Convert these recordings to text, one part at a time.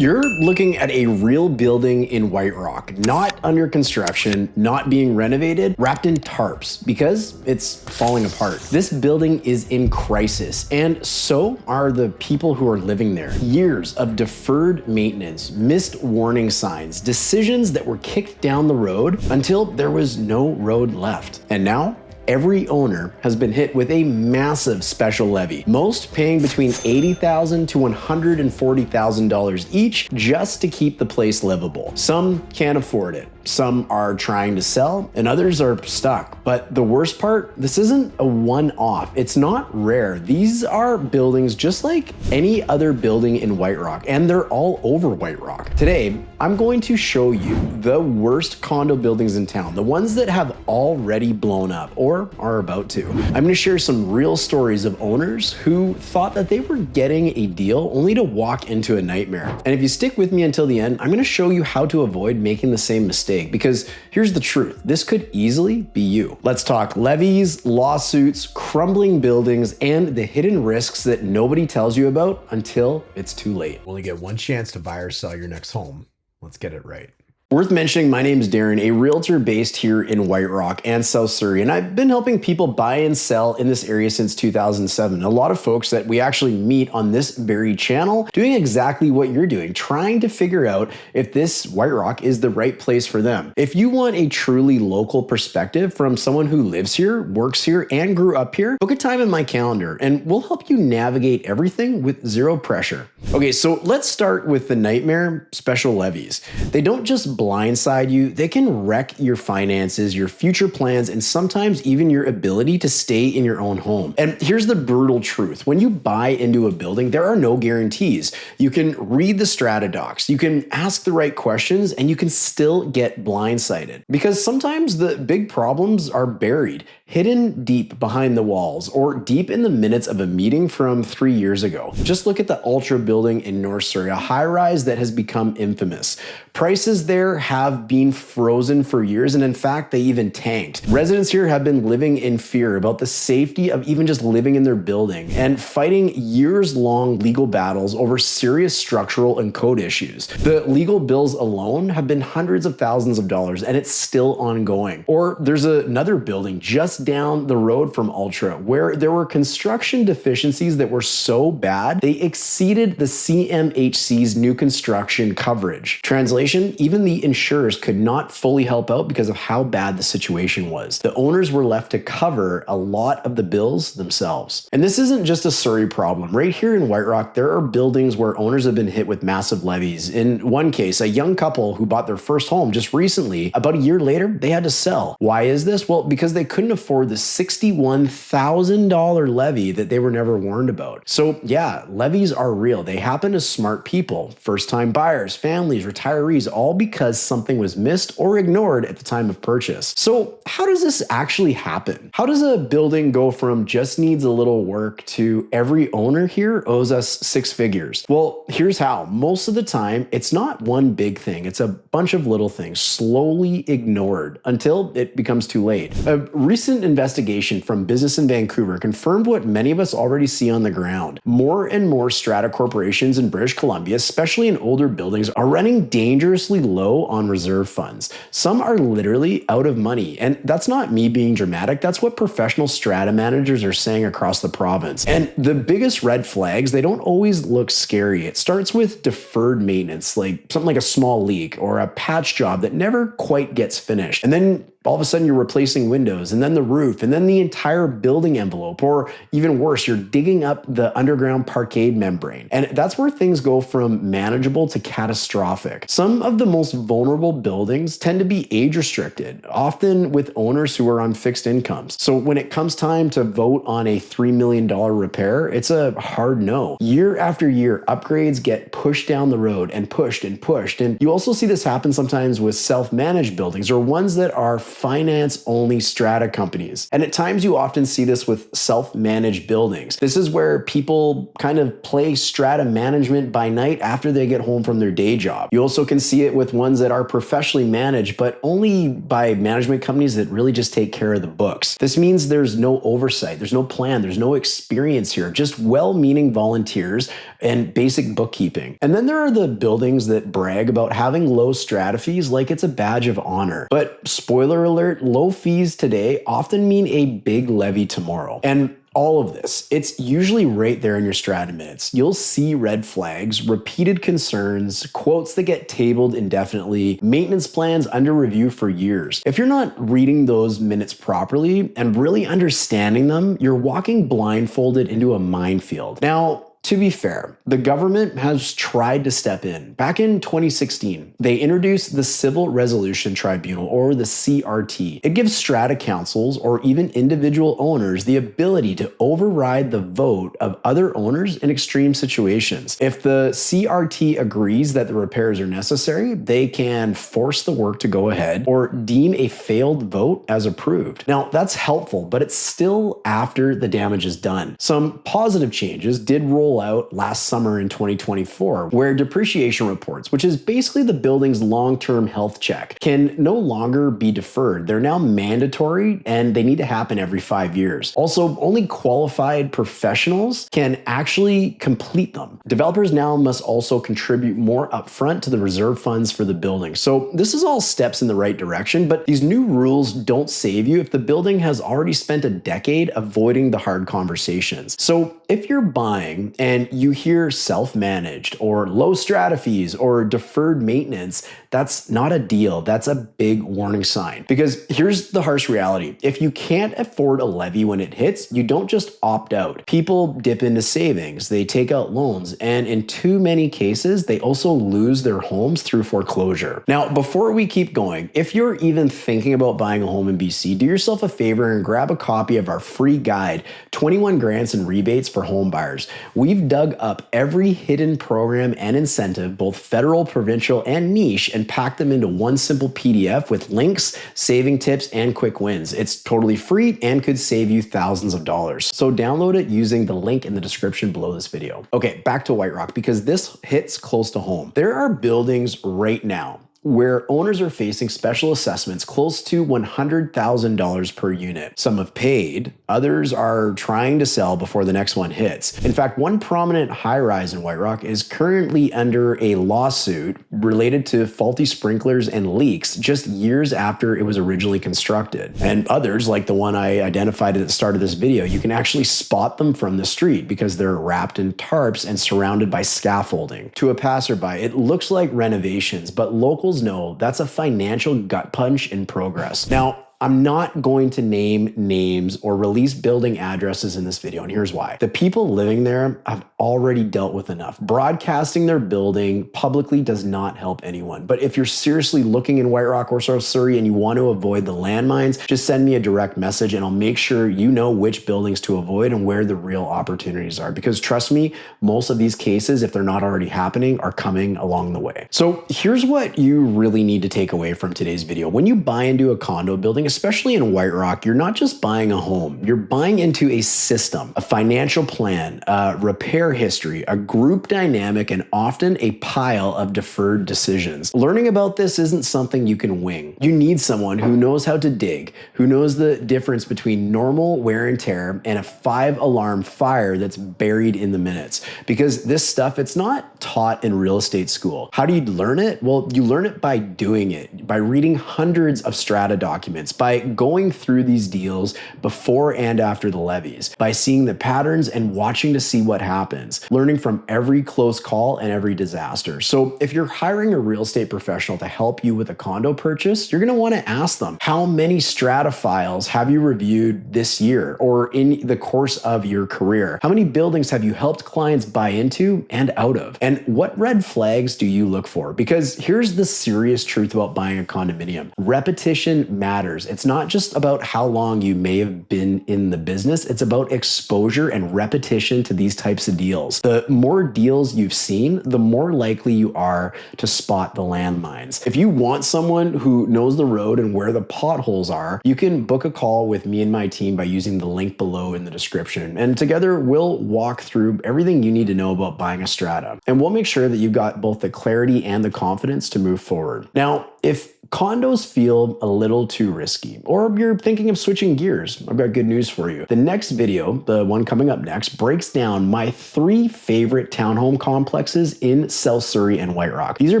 You're looking at a real building in White Rock, not under construction, not being renovated, wrapped in tarps because it's falling apart. This building is in crisis, and so are the people who are living there. Years of deferred maintenance, missed warning signs, decisions that were kicked down the road until there was no road left. And now, every owner has been hit with a massive special levy, most paying between $80,000 to $140,000 each just to keep the place livable. Some can't afford it. Some are trying to sell and others are stuck. But the worst part, this isn't a one-off. It's not rare. These are buildings just like any other building in White Rock, and they're all over White Rock. Today, I'm going to show you the worst condo buildings in town, the ones that have already blown up or are about to. I'm going to share some real stories of owners who thought that they were getting a deal only to walk into a nightmare. And if you stick with me until the end, I'm going to show you how to avoid making the same mistake. Because here's the truth, this could easily be you. Let's talk levies, lawsuits, crumbling buildings, and the hidden risks that nobody tells you about until it's too late. Only get one chance to buy or sell your next home. Let's get it right. Worth mentioning, my name is Darren, a realtor based here in White Rock and South Surrey, and I've been helping people buy and sell in this area since 2007. A lot of folks that we actually meet on this very channel doing exactly what you're doing, trying to figure out if this White Rock is the right place for them. If you want a truly local perspective from someone who lives here, works here, and grew up here, book a time in my calendar and we'll help you navigate everything with zero pressure. Okay, so let's start with the nightmare special levies. They don't just blindside you, they can wreck your finances, your future plans, and sometimes even your ability to stay in your own home. And here's the brutal truth. When you buy into a building, there are no guarantees. You can read the strata docs, you can ask the right questions, and you can still get blindsided. Because sometimes the big problems are buried, hidden deep behind the walls, or deep in the minutes of a meeting from 3 years ago. Just look at the Ultra building in North Surrey, a high-rise that has become infamous. Prices there have been frozen for years, and in fact, they even tanked. Residents here have been living in fear about the safety of even just living in their building and fighting years-long legal battles over serious structural and code issues. The legal bills alone have been hundreds of thousands of dollars, and it's still ongoing. Or there's another building just down the road from Ultra where there were construction deficiencies that were so bad, they exceeded the CMHC's new construction coverage. Translation, even the insurers could not fully help out because of how bad the situation was. The owners were left to cover a lot of the bills themselves. And this isn't just a Surrey problem. Right here in White Rock, there are buildings where owners have been hit with massive levies. In one case, a young couple who bought their first home just recently, about a year later, they had to sell. Why is this? Well, because they couldn't afford the $61,000 levy that they were never warned about. So yeah, levies are real. They happen to smart people, first-time buyers, families, retirees, all because something was missed or ignored at the time of purchase. So how does this actually happen? How does a building go from just needs a little work to every owner here owes us six figures? Well, here's how. Most of the time, it's not one big thing. It's a bunch of little things slowly ignored until it becomes too late. A recent investigation from Business in Vancouver confirmed what many of us already see on the ground. More and more strata corporations in British Columbia, especially in older buildings, are running dangerously low on reserve funds. Some are literally out of money. And that's not me being dramatic. That's what professional strata managers are saying across the province. And the biggest red flags, they don't always look scary. It starts with deferred maintenance, like something like a small leak or a patch job that never quite gets finished. And then all of a sudden you're replacing windows and then the roof and then the entire building envelope, or even worse, you're digging up the underground parkade membrane. And that's where things go from manageable to catastrophic. Some of the most vulnerable buildings tend to be age restricted, often with owners who are on fixed incomes. So when it comes time to vote on a $3 million repair, it's a hard no. Year after year, upgrades get pushed down the road and pushed and pushed. And you also see this happen sometimes with self-managed buildings or ones that are finance-only strata companies. And at times you often see this with self-managed buildings. This is where people kind of play strata management by night after they get home from their day job. You also can see it with ones that are professionally managed, but only by management companies that really just take care of the books. This means there's no oversight, there's no plan, there's no experience here, just well-meaning volunteers and basic bookkeeping. And then there are the buildings that brag about having low strata fees like it's a badge of honor. But spoiler alert, low fees today often mean a big levy tomorrow. And all of this, it's usually right there in your strata minutes. You'll see red flags, repeated concerns, quotes that get tabled indefinitely, maintenance plans under review for years. If you're not reading those minutes properly and really understanding them, you're walking blindfolded into a minefield. Now, to be fair, the government has tried to step in. Back in 2016, they introduced the Civil Resolution Tribunal, or the CRT. It gives strata councils or even individual owners the ability to override the vote of other owners in extreme situations. If the CRT agrees that the repairs are necessary, they can force the work to go ahead or deem a failed vote as approved. Now, that's helpful, but it's still after the damage is done. Some positive changes did roll out last summer in 2024, where depreciation reports, which is basically the building's long-term health check, can no longer be deferred. They're now mandatory and they need to happen every 5 years. Also, only qualified professionals can actually complete them. Developers now must also contribute more upfront to the reserve funds for the building. So this is all steps in the right direction, but these new rules don't save you if the building has already spent a decade avoiding the hard conversations. So if you're buying and you hear self-managed or low strata fees or deferred maintenance, that's not a deal. That's a big warning sign. Because here's the harsh reality. If you can't afford a levy when it hits, you don't just opt out. People dip into savings, they take out loans, and in too many cases, they also lose their homes through foreclosure. Now, before we keep going, if you're even thinking about buying a home in BC, do yourself a favor and grab a copy of our free guide, 21 Grants and Rebates for Home Buyers. We've dug up every hidden program and incentive, both federal, provincial, and niche, and packed them into one simple PDF with links, saving tips, and quick wins. It's totally free and could save you thousands of dollars. So download it using the link in the description below this video. Okay, back to White Rock, because this hits close to home. There are buildings right now where owners are facing special assessments close to $100,000 per unit. Some have paid, others are trying to sell before the next one hits. In fact, one prominent high-rise in White Rock is currently under a lawsuit related to faulty sprinklers and leaks just years after it was originally constructed. And others, like the one I identified at the start of this video, you can actually spot them from the street because they're wrapped in tarps and surrounded by scaffolding. To a passerby, it looks like renovations, but locals know that's a financial gut punch in progress. Now, I'm not going to name names or release building addresses in this video, and here's why. The people living there have already dealt with enough. Broadcasting their building publicly does not help anyone. But if you're seriously looking in White Rock or South Surrey and you want to avoid the landmines, just send me a direct message and I'll make sure you know which buildings to avoid and where the real opportunities are. Because trust me, most of these cases, if they're not already happening, are coming along the way. So here's what you really need to take away from today's video. When you buy into a condo building, especially in White Rock, you're not just buying a home, you're buying into a system, a financial plan, a repair history, a group dynamic, and often a pile of deferred decisions. Learning about this isn't something you can wing. You need someone who knows how to dig, who knows the difference between normal wear and tear and a 5-alarm fire that's buried in the minutes. Because this stuff, it's not taught in real estate school. How do you learn it? Well, you learn it by doing it, by reading hundreds of strata documents, by going through these deals before and after the levies, by seeing the patterns and watching to see what happens, learning from every close call and every disaster. So if you're hiring a real estate professional to help you with a condo purchase, you're going to want to ask them, how many strata files have you reviewed this year or in the course of your career? How many buildings have you helped clients buy into and out of? And what red flags do you look for? Because here's the serious truth about buying a condominium. Repetition matters. It's not just about how long you may have been in the business, it's about exposure and repetition to these types of deals. The more deals you've seen, the more likely you are to spot the landmines. If you want someone who knows the road and where the potholes are, you can book a call with me and my team by using the link below in the description. And together we'll walk through everything you need to know about buying a strata. And we'll make sure that you've got both the clarity and the confidence to move forward. Now, if condos feel a little too risky, or you're thinking of switching gears, I've got good news for you. The next video, the one coming up next, breaks down my 3 favorite townhome complexes in South Surrey and White Rock. These are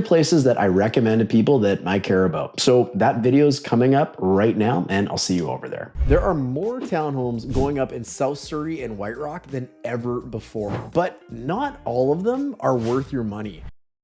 places that I recommend to people that I care about. So that video is coming up right now, and I'll see you over there. There are more townhomes going up in South Surrey and White Rock than ever before, but not all of them are worth your money.